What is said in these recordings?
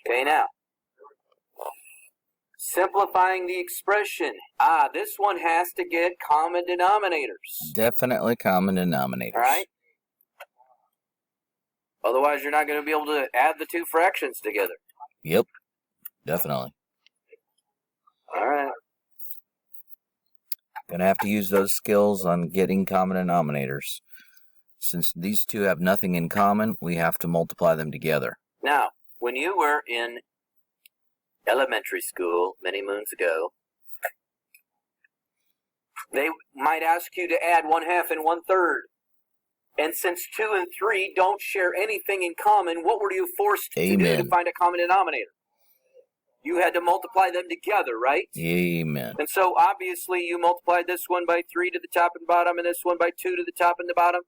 Okay, now, simplifying the expression. This one has to get common denominators. Definitely common denominators. All right? Otherwise, you're not going to be able to add the two fractions together. Yep, definitely. All right. Going to have to use those skills on getting common denominators. Since these two have nothing in common, we have to multiply them together. Now, when you were in elementary school many moons ago, they might ask you to add 1/2 and 1/3. And since 2 and 3 don't share anything in common, what were you forced to do to find a common denominator? You had to multiply them together, right? Amen. And so obviously you multiplied this one by 3 to the top and bottom, and this one by 2 to the top and the bottom.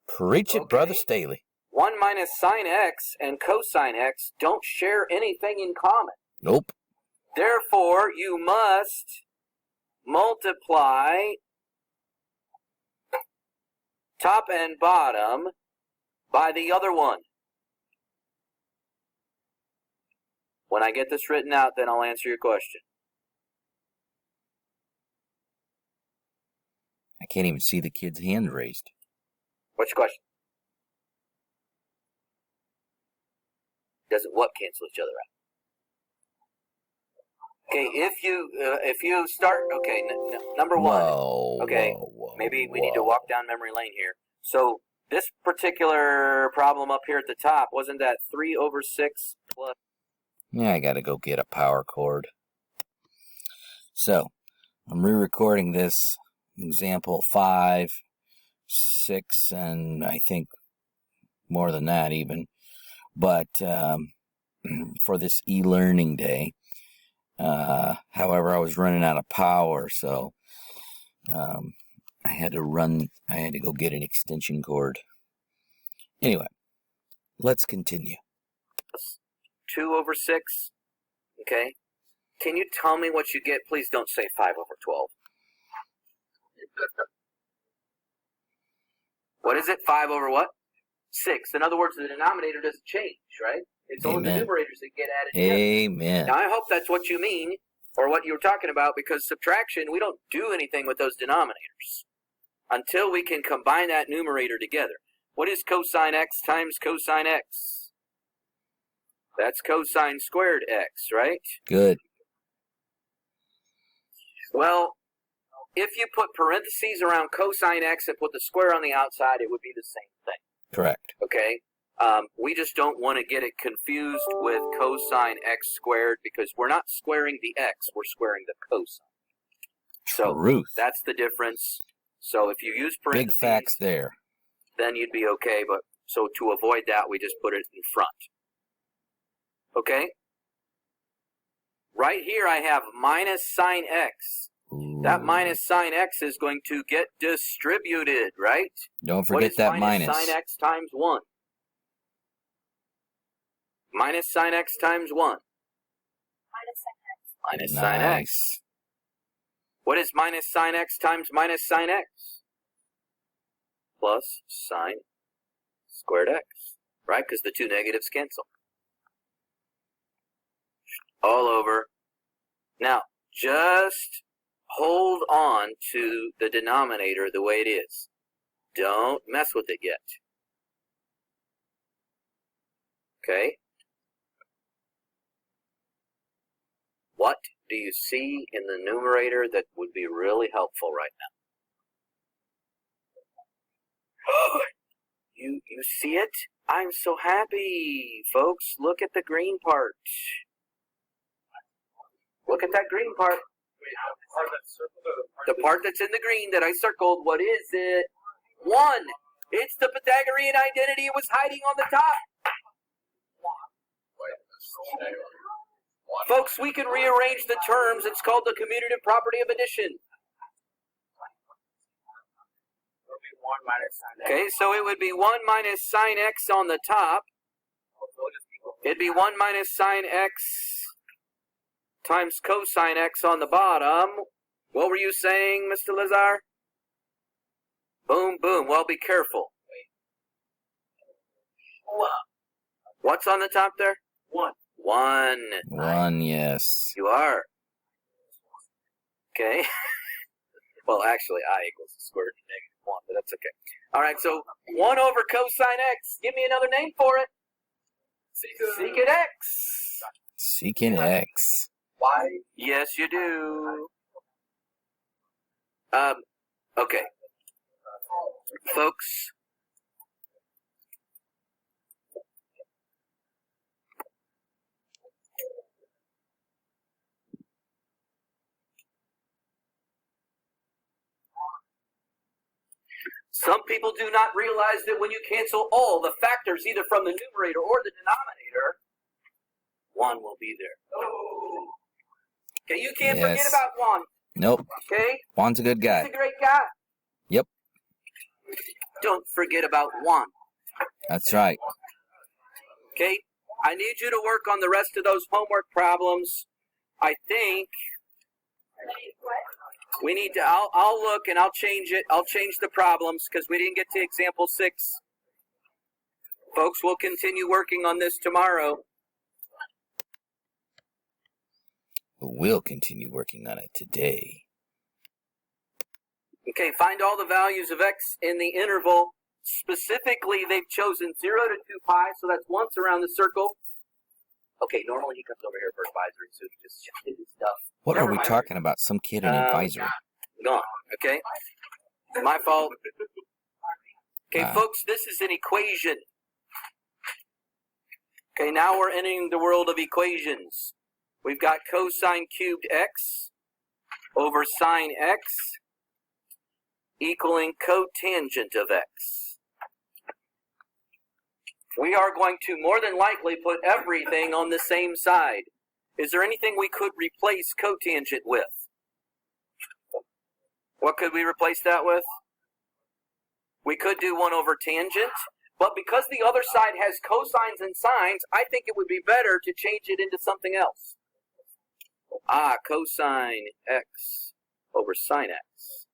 Preach it, Brother Staley. 1 minus sine x and cosine x don't share anything in common. Nope. Therefore, you must multiply top and bottom by the other one. When I get this written out, then I'll answer your question. I can't even see the kid's hand raised. What's your question? Doesn't what cancel each other out? Okay, if you start, okay, number one. Whoa, okay, whoa, maybe we need to walk down memory lane here. So this particular problem up here at the top, wasn't that 3/6 plus? Yeah, I gotta go get a power cord. So, I'm re-recording this example 5, 6, and I think more than that even. But for this e-learning day, however, I was running out of power, so I had to go get an extension cord. Anyway, let's continue. 2/6, okay? Can you tell me what you get? Please don't say 5/12. What is it? 5 over what? 6. In other words, the denominator doesn't change, right? It's only the numerators that get added together. Amen. Now, I hope that's what you mean, or what you were talking about, because subtraction, we don't do anything with those denominators until we can combine that numerator together. What is cosine x times cosine x? That's cosine squared x, right? Good. Well, if you put parentheses around cosine x and put the square on the outside, it would be the same thing. Correct. Okay? We just don't want to get it confused with cosine x squared, because we're not squaring the x, we're squaring the cosine. So that's the difference. So if you use parentheses, big facts there, then you'd be okay. But so to avoid that, we just put it in front. Okay? Right here I have minus sine x. Ooh. That minus sine x is going to get distributed, right? Don't forget that minus. What is minus sine x times 1? Minus sine x times 1. Minus sine x. What is minus sine x times minus sine x? Plus sine squared x, right? Because the two negatives cancel. All over. Now, just hold on to the denominator the way it is. Don't mess with it yet. Okay? What do you see in the numerator that would be really helpful right now? You see it? I'm so happy, folks. Look at the green part. Look at that green part. The part that's in the green that I circled, what is it? 1. It's the Pythagorean identity. It was hiding on the top. Folks, we can rearrange the terms. It's called the commutative property of addition. Okay, so it would be 1 minus sine x on the top. It'd be 1 minus sine x times cosine x on the bottom. What were you saying, Mr. Lazar? Boom, boom. Well, be careful. What's on the top there? 1. 1. 1, yes. You are. Okay. Well, actually, I equals the square root of -1, but that's okay. All right, so 1 over cosine x. Give me another name for it. Secant x. Secant x. Why? Yes, you do. Okay. Folks. Some people do not realize that when you cancel all the factors, either from the numerator or the denominator, 1 will be there. Okay, you can't forget about 1. Nope. Okay? 1's a good guy. He's a great guy. Yep. Don't forget about 1. That's right. Okay? I need you to work on the rest of those homework problems. I think we need to, I'll look and I'll change it. I'll change the problems because we didn't get to example 6. Folks, we'll continue working on this tomorrow. We'll continue working on it today. Okay, find all the values of x in the interval. Specifically, they've chosen 0 to 2 pi, so that's once around the circle. Okay, normally he comes over here for advisory, so he just shifted his stuff. What are we talking about? Some kid in advisory. Gone, okay? My fault. Okay, folks, this is an equation. Okay, now we're entering the world of equations. We've got cosine cubed x over sine x equaling cotangent of x. We are going to more than likely put everything on the same side. Is there anything we could replace cotangent with? What could we replace that with? We could do 1 over tangent, but because the other side has cosines and sines, I think it would be better to change it into something else. Cosine x over sine x.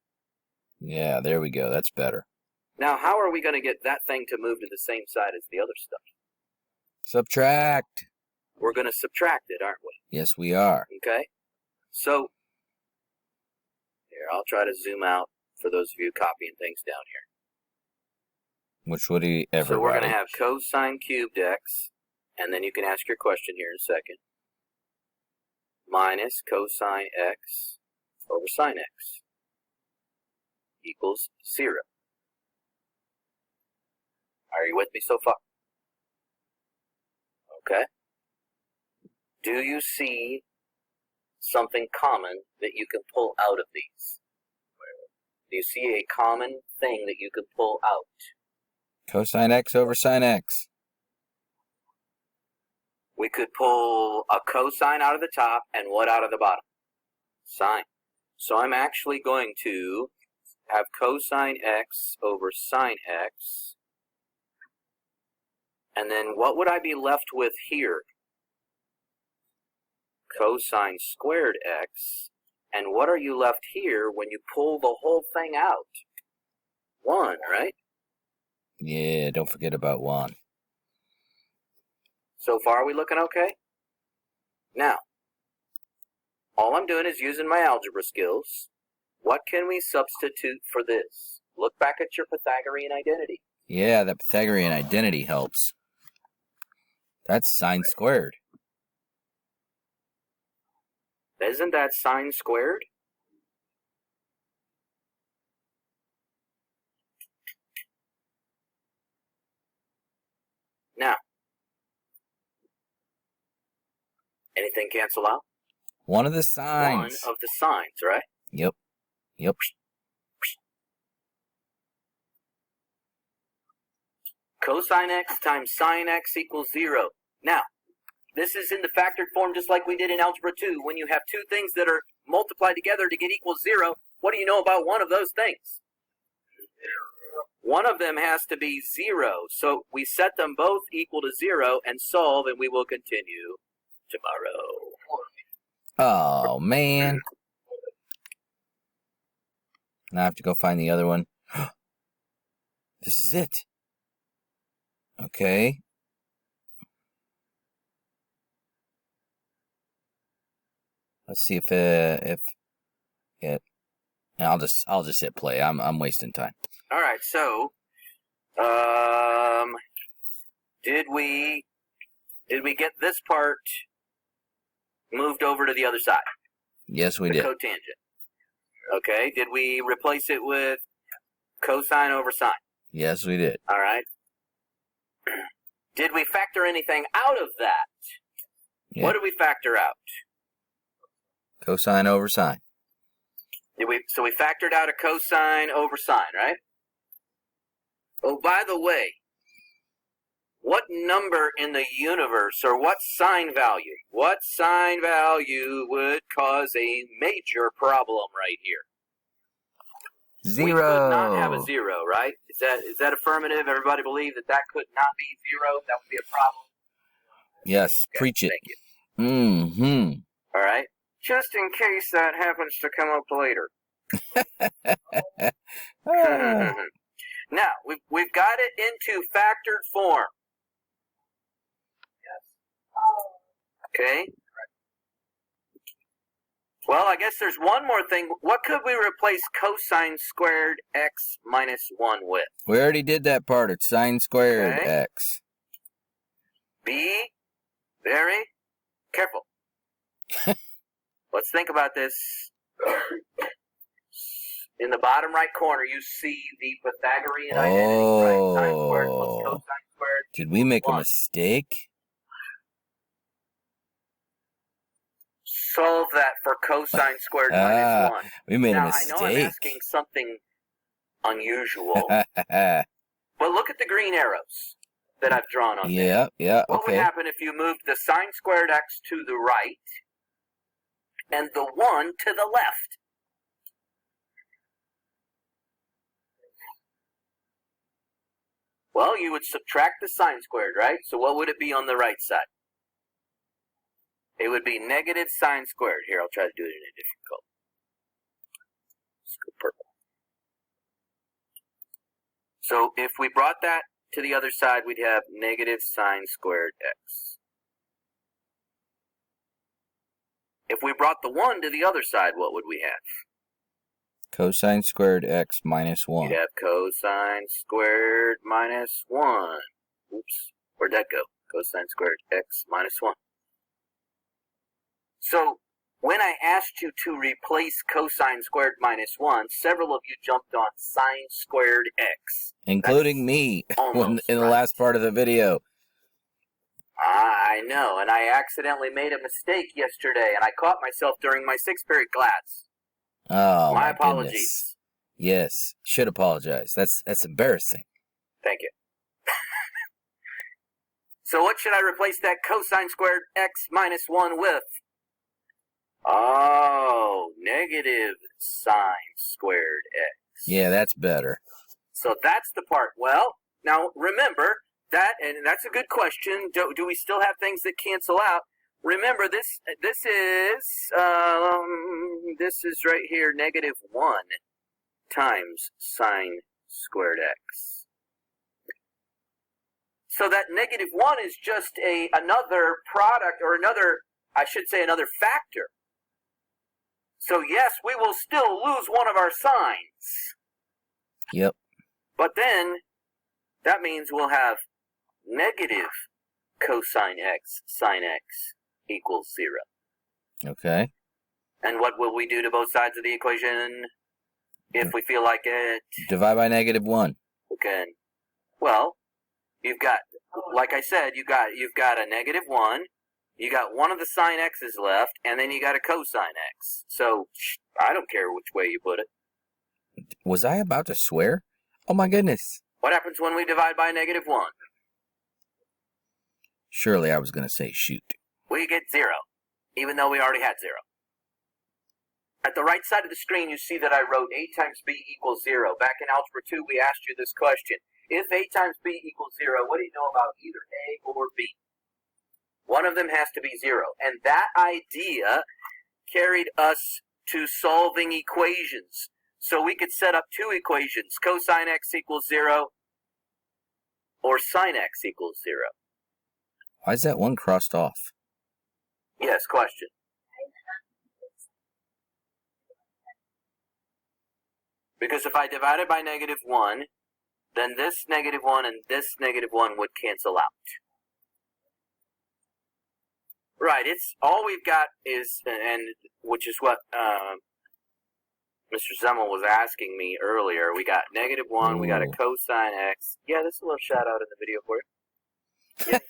Yeah, there we go. That's better. Now, how are we going to get that thing to move to the same side as the other stuff? Subtract. We're going to subtract it, aren't we? Yes, we are. Okay. So, here, I'll try to zoom out for those of you copying things down here. Which would he ever So we're going to have cosine cubed x, and then you can ask your question here in a second, minus cosine x over sine x equals 0. Are you with me so far? Okay. Do you see something common that you can pull out of these? Do you see a common thing that you can pull out? Cosine x over sine x. We could pull a cosine out of the top and what out of the bottom? Sine. So I'm actually going to have cosine x over sine x. And then what would I be left with here? Cosine squared x. And what are you left here when you pull the whole thing out? 1, right? Yeah, don't forget about 1. So far, are we looking okay? Now, all I'm doing is using my algebra skills. What can we substitute for this? Look back at your Pythagorean identity. Yeah, that Pythagorean identity helps. That's sine squared. Isn't that sine squared? Now, anything cancel out? One of the signs. One of the signs, right? Yep. Cosine x times sine x equals 0. Now, this is in the factored form just like we did in Algebra 2. When you have two things that are multiplied together to get equal 0, what do you know about one of those things? One of them has to be 0. So we set them both equal to 0 and solve, and we will continue tomorrow. Oh, man. Now I have to go find the other one. This is it. Okay. Let's see if it. I'll just hit play. I'm wasting time. All right. So, did we get this part moved over to the other side? Yes, we the did. Cotangent. Okay. Did we replace it with cosine over sine? Yes, we did. All right. Did we factor anything out of that? Yeah. What did we factor out? Cosine over sine. So we factored out a cosine over sine, right? Oh, by the way, what number in the universe, or what sine value would cause a major problem right here? 0. We could not have a 0, right? Is that affirmative? Everybody believe that could not be 0? That would be a problem? Yes, Okay, preach it. Thank you. Mm-hmm. All right. Just in case that happens to come up later. Now, we've got it into factored form. Okay. Well, I guess there's one more thing. What could we replace cosine squared x minus 1 with? We already did that part. It's sine squared Okay. x. Be very careful. Let's think about this. In the bottom right corner, you see the Pythagorean identity, right? Sine squared plus cosine squared. Did we make a 1. mistake? Solve that for cosine squared minus 1. We made now, a mistake. I know I'm asking something unusual, but look at the green arrows that I've drawn on there. Yeah, What would okay. happen if you moved the sine squared x to the right and the 1 to the left? Well, you would subtract the sine squared, right? So what would it be on the right side? It would be negative sine squared. Here, I'll try to do it in a different color. Let's go purple. So if we brought that to the other side, we'd have negative sine squared x. If we brought the 1 to the other side, what would we have? Cosine squared x minus 1. You'd have cosine squared minus 1. Oops, where'd that go? Cosine squared x minus 1. So, when I asked you to replace cosine squared minus 1, several of you jumped on sine squared x. Including me in the right. last part of the video. I know, and I accidentally made a mistake yesterday, and I caught myself during my 6th period class. Oh, my goodness. apologies. Yes, should apologize. That's embarrassing. Thank you. So what should I replace that cosine squared x minus 1 with? Oh, negative sine squared x. Yeah, that's better. So that's the part. Well, now remember that, and that's a good question. Do we still have things that cancel out? Remember, this is right here, negative 1 times sine squared x. So that negative 1 is just another product, or another factor. So yes, we will still lose one of our signs. Yep. But then, that means we'll have negative cosine x sine x equals 0. Okay. And what will we do to both sides of the equation if we feel like it? Divide by negative 1. Okay. Well, you've got, like I said, you've got a negative 1, you got one of the sine x's left, and then you got a cosine x. So, I don't care which way you put it. Was I about to swear? Oh my goodness. What happens when we divide by negative 1? Surely I was going to say shoot. We get 0, even though we already had 0. At the right side of the screen, you see that I wrote a times b equals 0. Back in Algebra 2, we asked you this question. If a times b equals 0, what do you know about either a or b? One of them has to be 0. And that idea carried us to solving equations. So we could set up 2 equations, cosine x equals 0 or sine x equals 0. Why is that one crossed off? Yes, question. Because if I divide it by -1, then this -1 and this -1 would cancel out. Right, it's all we've got is, and which is what Mr. Zemmel was asking me earlier. We got -1, we got a cosine x. Yeah, that's a little shout out in the video for you. Yes.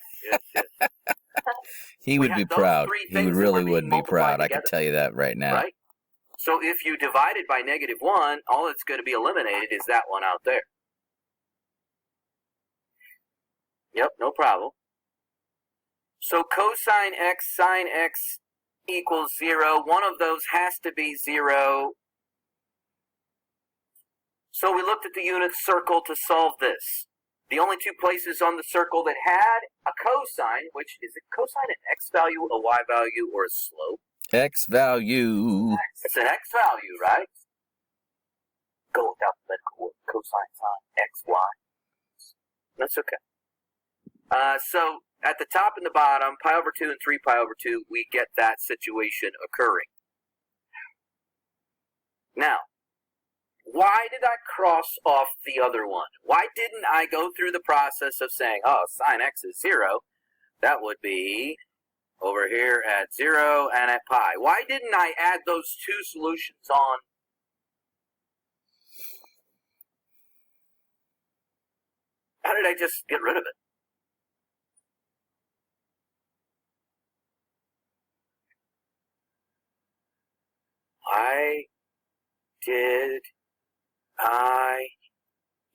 He would be proud. He really would be proud. I can tell you that right now. Right? So if you divide it by -1, all that's going to be eliminated is that one out there. Yep, no problem. So cosine x, sine x equals 0. One of those has to be 0. So we looked at the unit circle to solve this. The only two places on the circle that had a cosine, which is a cosine an x value, a y value, or a slope? X value. It's an x value, right? Go with alphabetical order. Cosine, sine, x, y. That's okay. So at the top and the bottom, pi over 2 and 3 pi over 2, we get that situation occurring. Now, why did I cross off the other one? Why didn't I go through the process of saying, oh, sine x is 0? That would be over here at 0 and at pi. Why didn't I add those two solutions on? How did I just get rid of it? Why did I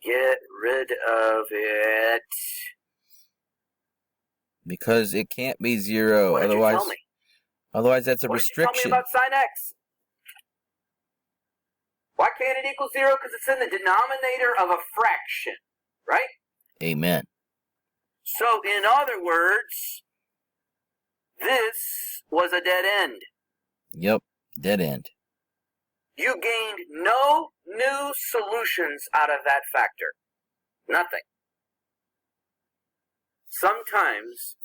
get rid of it? Because it can't be 0. What did you tell me? Otherwise that's a What restriction. Did you tell me about sine x? Why can't it equal 0? Because it's in the denominator of a fraction, right? Amen. So, in other words, this was a dead end. Yep, dead end. You gained no new solutions out of that factor. Nothing. Sometimes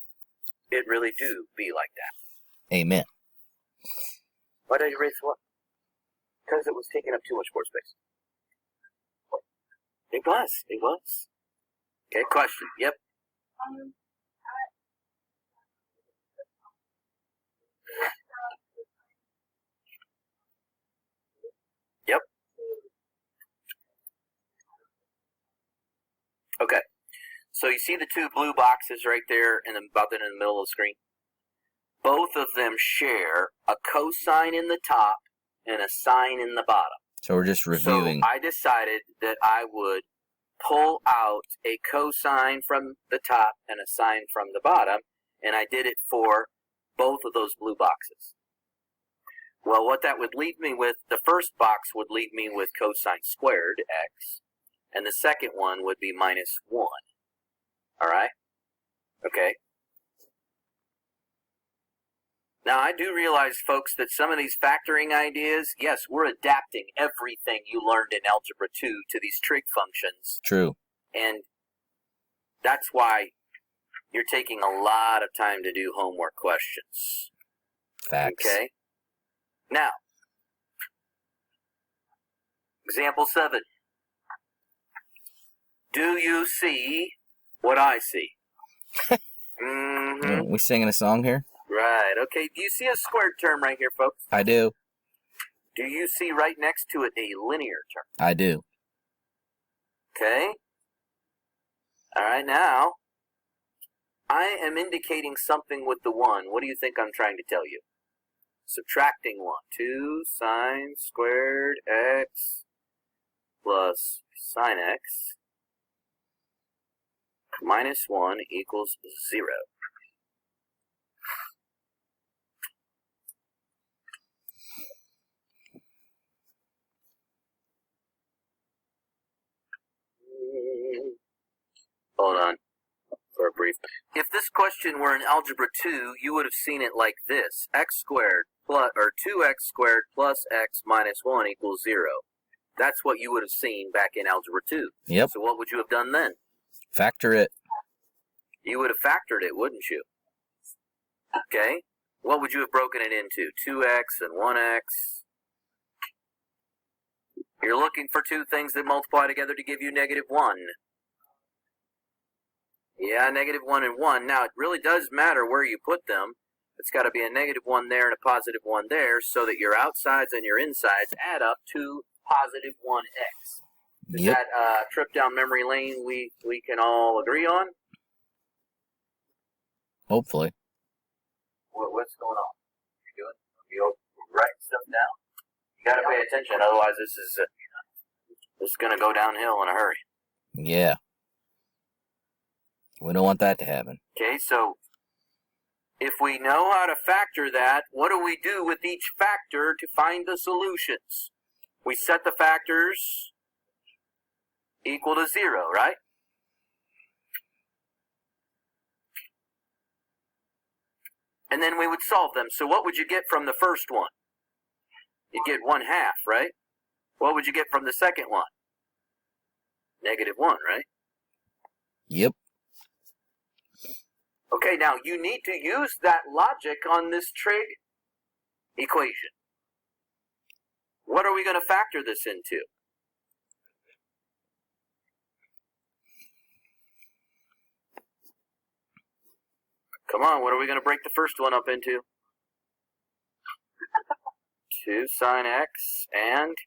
it really do be like that. Amen. Why did I erase what? Because it was taking up too much floor space. It was. Okay, question. Yep. Yep. Okay. So you see the two blue boxes right there about in the middle of the screen? Both of them share a cosine in the top and a sine in the bottom. So we're just reviewing. So I decided that I would pull out a cosine from the top and a sine from the bottom, and I did it for both of those blue boxes. Well, what that would leave me with, the first box would leave me with cosine squared x, and the second one would be -1. All right? Okay. Now, I do realize, folks, that some of these factoring ideas, yes, we're adapting everything you learned in Algebra 2 to these trig functions. True. And that's why you're taking a lot of time to do homework questions. Facts. Okay? Now, example 7. Do you see what I see? Mm-hmm. We singing a song here? Right. Okay. Do you see a squared term right here, folks? I do. Do you see right next to it a linear term? I do. Okay. All right. Now, I am indicating something with the 1. What do you think I'm trying to tell you? Subtracting 1. 2 sine squared x plus sine x -1 equals 0. Hold on for a brief. If this question were in Algebra 2, you would have seen it like this. X squared plus, or 2x squared plus x minus 1 equals 0. That's what you would have seen back in Algebra 2. Yep. So what would you have done then? Factor it. You would have factored it, wouldn't you? Okay. What would you have broken it into? 2x and 1x. You're looking for two things that multiply together to give you -1. Yeah, -1 and 1. Now, it really does matter where you put them. It's got to be a -1 there and a +1 there so that your outsides and your insides add up to +1x. Is that trip down memory lane we can all agree on? Hopefully. What's going on? You doing? You writing stuff down? You got to pay attention, otherwise this is going to go downhill in a hurry. Yeah. We don't want that to happen. Okay, so if we know how to factor that, what do we do with each factor to find the solutions? We set the factors equal to 0, right? And then we would solve them. So what would you get from the first one? You'd get 1/2, right? What would you get from the second one? -1, right? Yep. Okay, now you need to use that logic on this trig equation. What are we going to factor this into? Come on, what are we going to break the first one up into? 2 sine x and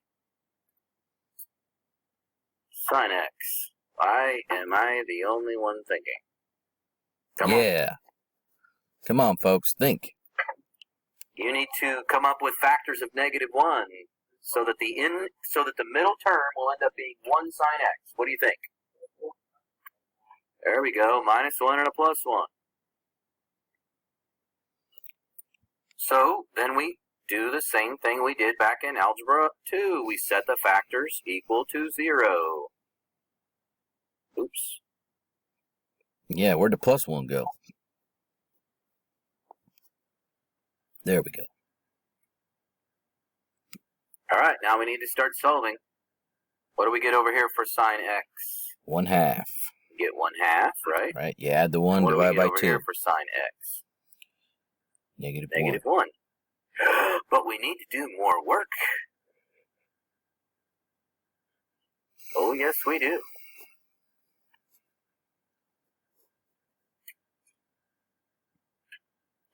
sine x. Why am I the only one thinking? Come on. Come on, folks, think. You need to come up with factors of -1 so that the middle term will end up being 1 sine x. What do you think? There we go, -1 and a +1. So then we do the same thing we did back in Algebra 2. We set the factors equal to 0. Oops. Yeah, where'd the +1 go? There we go. All right, now we need to start solving. What do we get over here for sine x? 1/2. We get 1/2, right? Right, you add the 1, What divide do we get by over 2. here for sine x? -1. -1. But we need to do more work. Oh, yes, we do.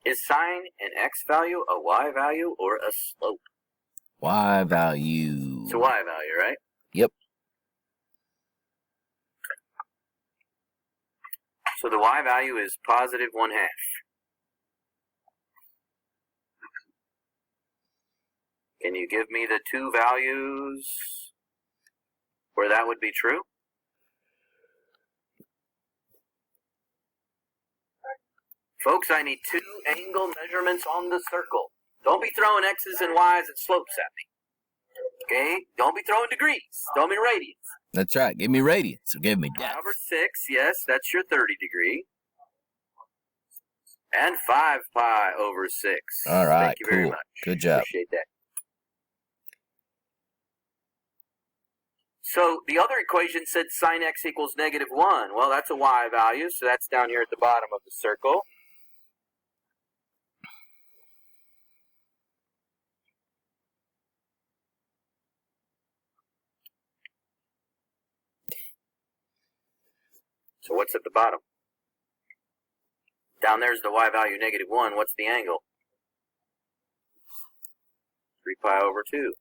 Is sine an x value, a y value, or a slope? Y value. It's a y value, right? Yep. So the y value is +1/2. Can you give me the two values where that would be true? Folks, I need 2 angle measurements on the circle. Don't be throwing x's and y's and slopes at me. Okay? Don't be throwing degrees. Throw me radians. That's right. Give me radians. Or give me depth. 5/6, yes, that's your 30 degree. And 5π/6. All right, Thank you cool. very much. Good job. Appreciate that. So the other equation said sine x equals -1. Well, that's a y value, so that's down here at the bottom of the circle. So what's at the bottom? Down there's the y value -1. What's the angle? 3π/2.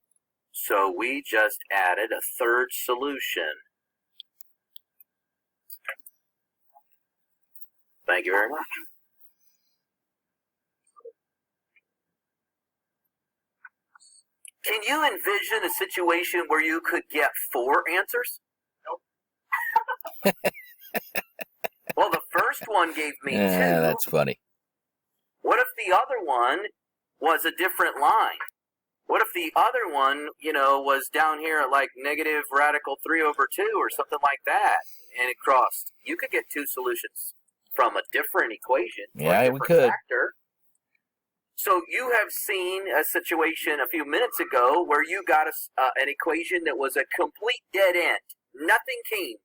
So we just added a third solution. Thank you very much. Can you envision a situation where you could get 4 answers? Nope. Well, the first one gave me 2. Yeah, that's funny. What if the other one was a different line? What if the other one, was down here at like -3/2 or something like that, and it crossed? You could get 2 solutions from a different equation. Yeah, we could. Factor. So you have seen a situation a few minutes ago where you got an equation that was a complete dead end. Nothing came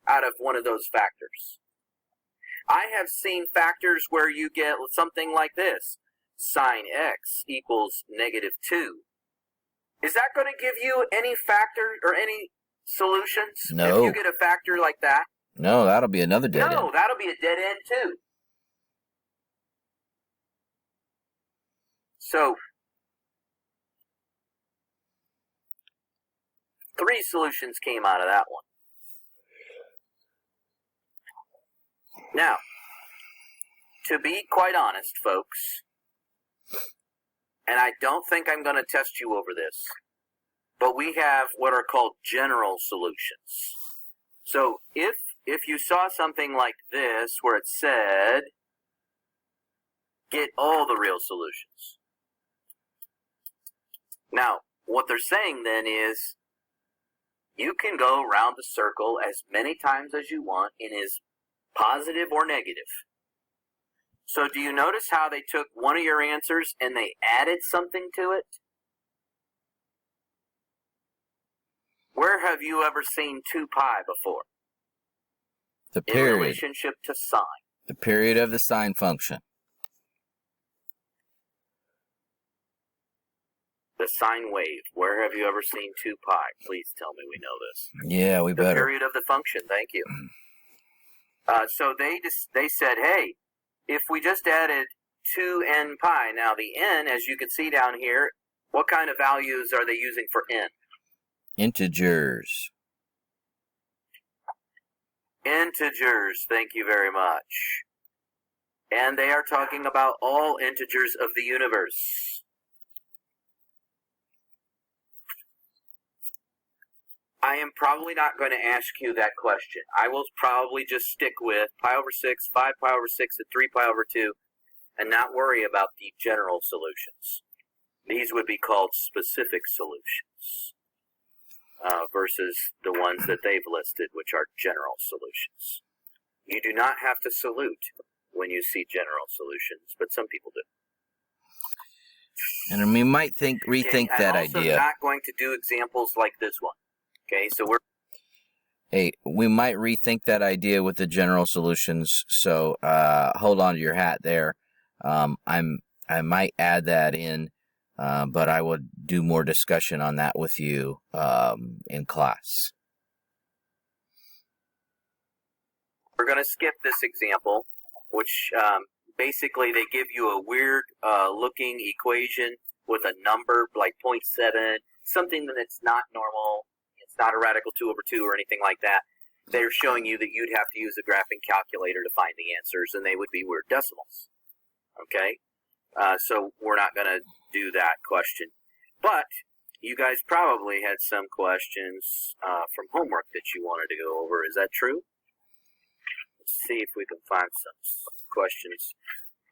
out of one of those factors. I have seen factors where you get something like this. Sine x equals -2. Is that going to give you any factor or any solutions? No. If you get a factor like that? No, that'll be another dead end. No, that'll be a dead end too. So, 3 solutions came out of that one. Now, to be quite honest, folks, and I don't think I'm going to test you over this, but we have what are called general solutions. So if you saw something like this where it said, get all the real solutions. Now, what they're saying then is, you can go around the circle as many times as you want in as positive or negative. So do you notice how they took one of your answers and they added something to it? Where have you ever seen 2 pi before? The period. In relationship to sine. The period of the sine function. The sine wave. Where have you ever seen 2 pi? Please tell me we know this. Yeah, we better. The period of the function. Thank you. So they said, hey, if we just added 2n pi, now the n, as you can see down here, what kind of values are they using for n? Integers. Integers, thank you very much. And they are talking about all integers of the universe. I am probably not going to ask you that question. I will probably just stick with pi over 6, 5 pi over 6, and 3 pi over 2, and not worry about the general solutions. These would be called specific solutions versus the ones that they've listed, which are general solutions. You do not have to salute when you see general solutions, but some people do. And we might rethink that idea. I'm not going to do examples like this one. Okay, so Hey, we might rethink that idea with the general solutions. So hold on to your hat there. I might add that in, but I would do more discussion on that with you in class. We're going to skip this example, which basically they give you a weird looking equation with a number like 0.7, something that's not normal. Not a radical 2 over 2 or anything like that. They're showing you that you'd have to use a graphing calculator to find the answers, and they would be weird decimals. Okay? So we're not going to do that question. But you guys probably had some questions from homework that you wanted to go over. Is that true? Let's see if we can find some questions.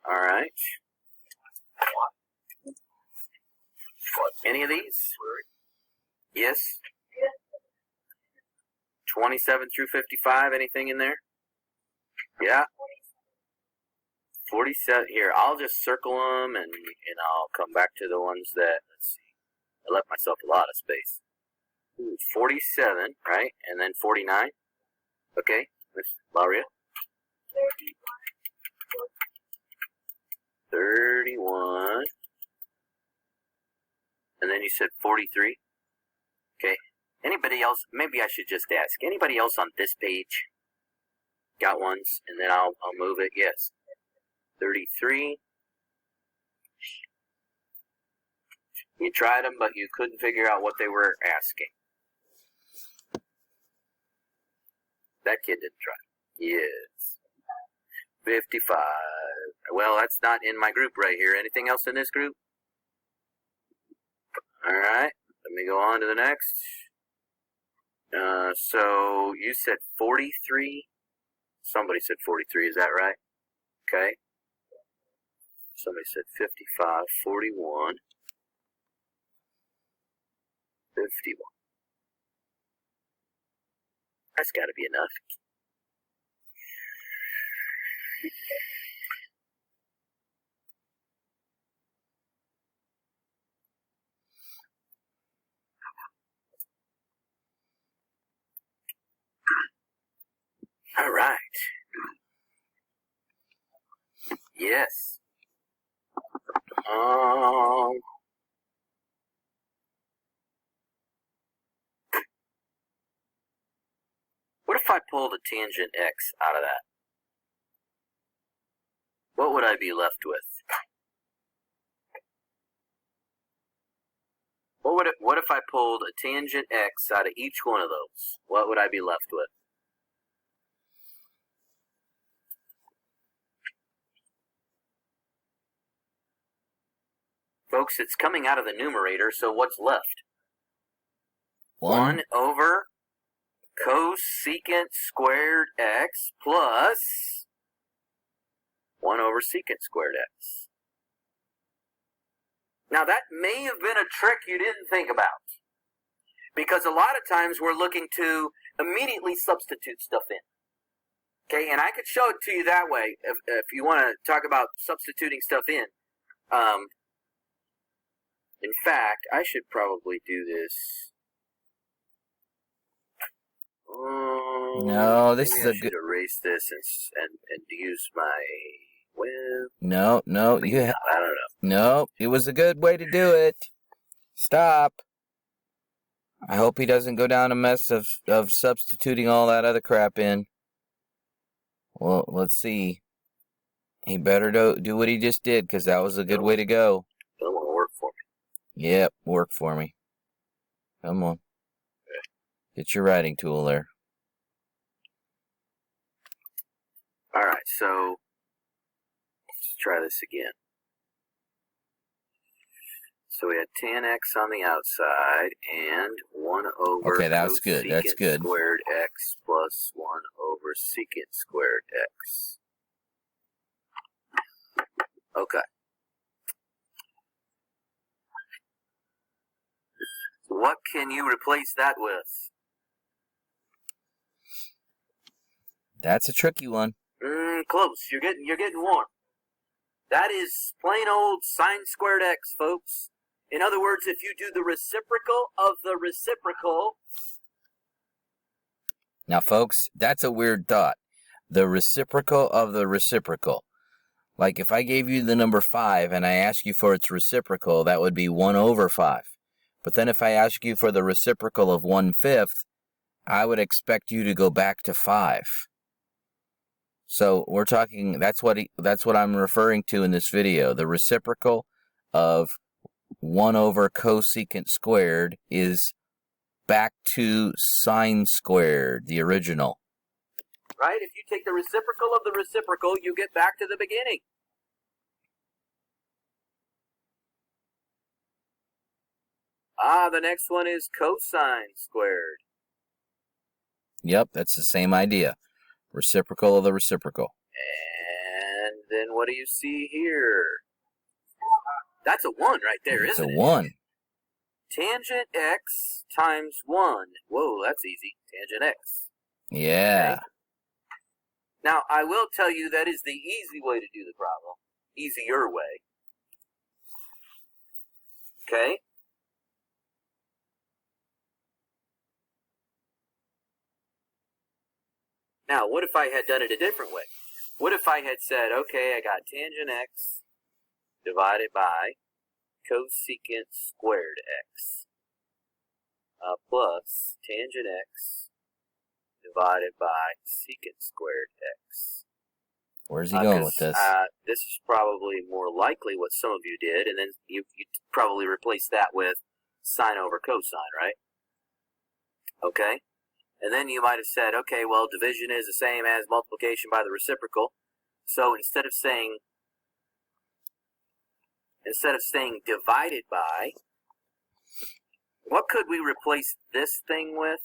All right. Any of these? Yes? 27 through 55, anything in there? Yeah. 47, here, I'll just circle them and I'll come back to the ones that, let's see, I left myself a lot of space. 47, right? And then 49. Okay, Miss Lauria. 31. And then you said 43. Okay. Anybody else? Maybe I should just ask. Anybody else on this page got ones? And then I'll move it. Yes. 33. You tried them, but you couldn't figure out what they were asking. That kid didn't try. Yes. 55. Well, that's not in my group right here. Anything else in this group? All right. Let me go on to the next. So you said 43. Somebody said 43. Is that right? Okay. Somebody said 55, 41, 51. That's got to be enough. All right. Yes. pulled a tangent x out of that? What would I be left with? What if I pulled a tangent x out of each one of those? What would I be left with? Folks, it's coming out of the numerator, so what's left? 1 over cosecant squared x plus 1 over secant squared x. Now that may have been a trick you didn't think about, because a lot of times we're looking to immediately substitute stuff in. Okay, and I could show it to you that way if you want to talk about substituting stuff in. In fact, I should probably do this. No, this is I a should good. erase this and use my No, you. I don't know. No, it was a good way to do it. Stop. I hope he doesn't go down a mess of substituting all that other crap in. Well, let's see. He better do what he just did, because that was a good way to go. Don't want to work for me. Yep, work for me. Come on. Okay. Get your writing tool there. Alright, so let's try this again. So we had tan x on the outside and 1 over okay, that's good. That's good. Squared x plus 1 over secant squared x. Okay. What can you replace that with? That's a tricky one. Close. You're getting warm. That is plain old sine squared x, folks. In other words, if you do the reciprocal of the reciprocal. Now, folks, that's a weird thought. The reciprocal of the reciprocal. Like if I gave you the number 5 and I asked you for its reciprocal, that would be 1 over 5. But then if I ask you for the reciprocal of 1/5, I would expect you to go back to 5. So we're talking, that's what I'm referring to in this video. The reciprocal of 1 over cosecant squared is back to sine squared, the original. Right? If you take the reciprocal of the reciprocal, you get back to the beginning. The next one is cosine squared. Yep, that's the same idea. Reciprocal of the reciprocal. And then what do you see here? That's a 1 right there, isn't it? It's a 1. Tangent x times 1. Whoa, that's easy. Tangent x. Yeah. Okay. Now, I will tell you that is the easy way to do the problem. Easier way. Okay? Now, what if I had done it a different way? What if I had said, okay, I got tangent x divided by cosecant squared x plus tangent x divided by secant squared x. Where's he going with this? This is probably more likely what some of you did, and then you probably replaced that with sine over cosine, right? Okay? And then you might have said, okay, well, division is the same as multiplication by the reciprocal. So instead of saying divided by, what could we replace this thing with?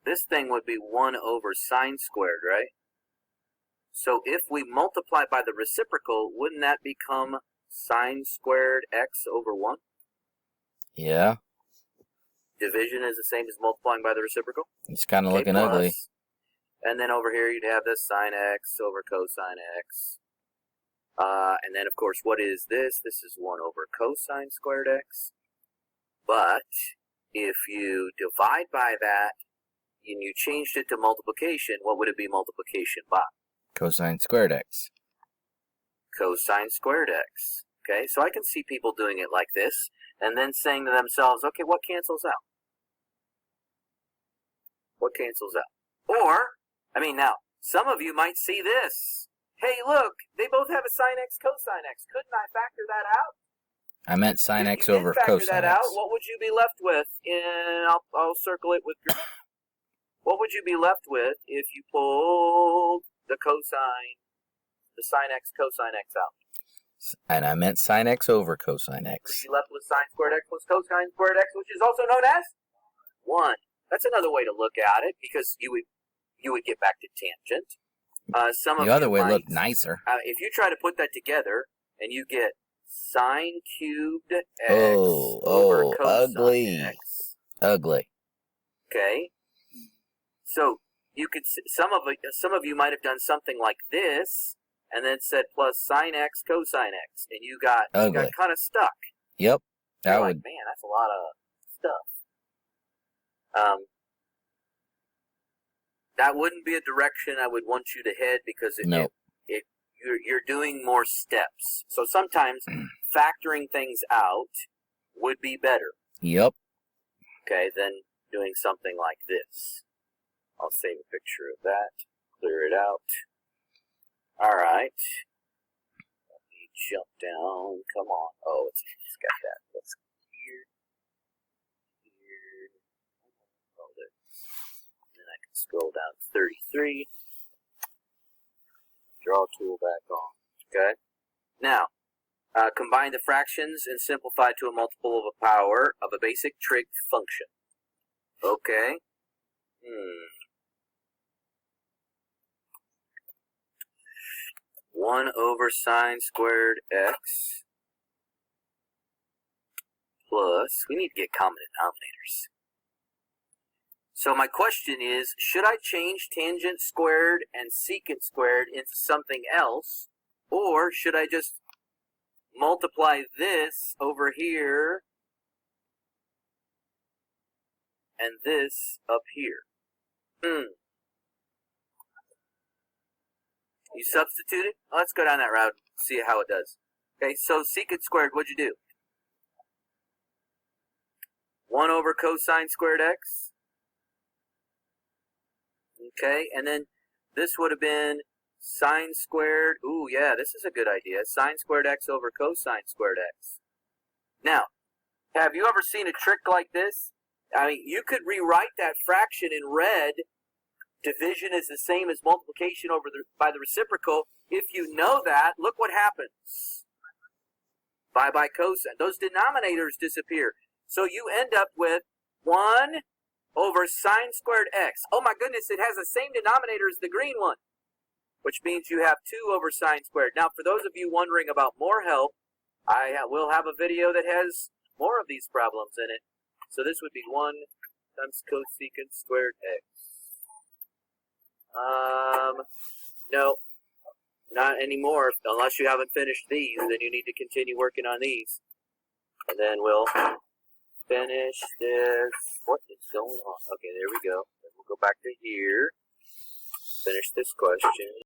This thing would be 1 over sine squared, right? So if we multiply by the reciprocal, wouldn't that become sine squared x over 1? Yeah. Division is the same as multiplying by the reciprocal. It's kind of looking ugly. And then over here you'd have this sine x over cosine x. And then, of course, what is this? This is 1 over cosine squared x. But if you divide by that and you changed it to multiplication, what would it be multiplication by? Cosine squared x. Cosine squared x. Okay, so I can see people doing it like this and then saying to themselves, okay, what cancels out? What cancels out? Or I mean, now, some of you might see this. Hey, look, they both have a sine x, cosine x. Couldn't I factor that out? I meant sine x If you over did factor cosine that x. out, what would you be left with? I'll circle it with green. What would you be left with if you pulled the sine x, cosine x out? And I meant sine x over cosine x. You'd be left with sine squared x plus cosine squared x, which is also known as 1. That's another way to look at it, because you would get back to tangent. The other way looked nicer. If you try to put that together, and you get sine cubed x over over cosine ugly. x. Ugly. Okay. So you could some of you might have done something like this, and then said plus sine x cosine x, and you got kind of stuck. Yep. You're like, man, that's a lot of stuff. That wouldn't be a direction I would want you to head, because you're doing more steps. So sometimes factoring things out would be better. Yep. Okay, than doing something like this. I'll save a picture of that, clear it out. All right. Let me jump down. Come on. Oh, it's got that. Let's go here. Oh, there. And then I can scroll down to 33. Draw tool back on. Okay. Now, combine the fractions and simplify to a multiple of a power of a basic trig function. Okay. 1 over sine squared x plus, we need to get common denominators. So my question is, should I change tangent squared and secant squared into something else, or should I just multiply this over here and this up here? You substitute it? Let's go down that route and see how it does. Okay, so secant squared, what'd you do? 1 over cosine squared x. Okay, and then this would have been sine squared. Ooh, yeah, this is a good idea. Sine squared x over cosine squared x. Now, have you ever seen a trick like this? I mean, you could rewrite that fraction in red. Division is the same as multiplication by the reciprocal. If you know that, look what happens. By cosine. Those denominators disappear. So you end up with 1 over sine squared x. Oh my goodness, it has the same denominator as the green one, which means you have 2 over sine squared. Now, for those of you wondering about more help, I will have a video that has more of these problems in it. So this would be 1 times cosecant squared x. No, not anymore. Unless you haven't finished these, then you need to continue working on these. And then we'll finish this. What is going on? Okay, there we go. Then we'll go back to here. Finish this question.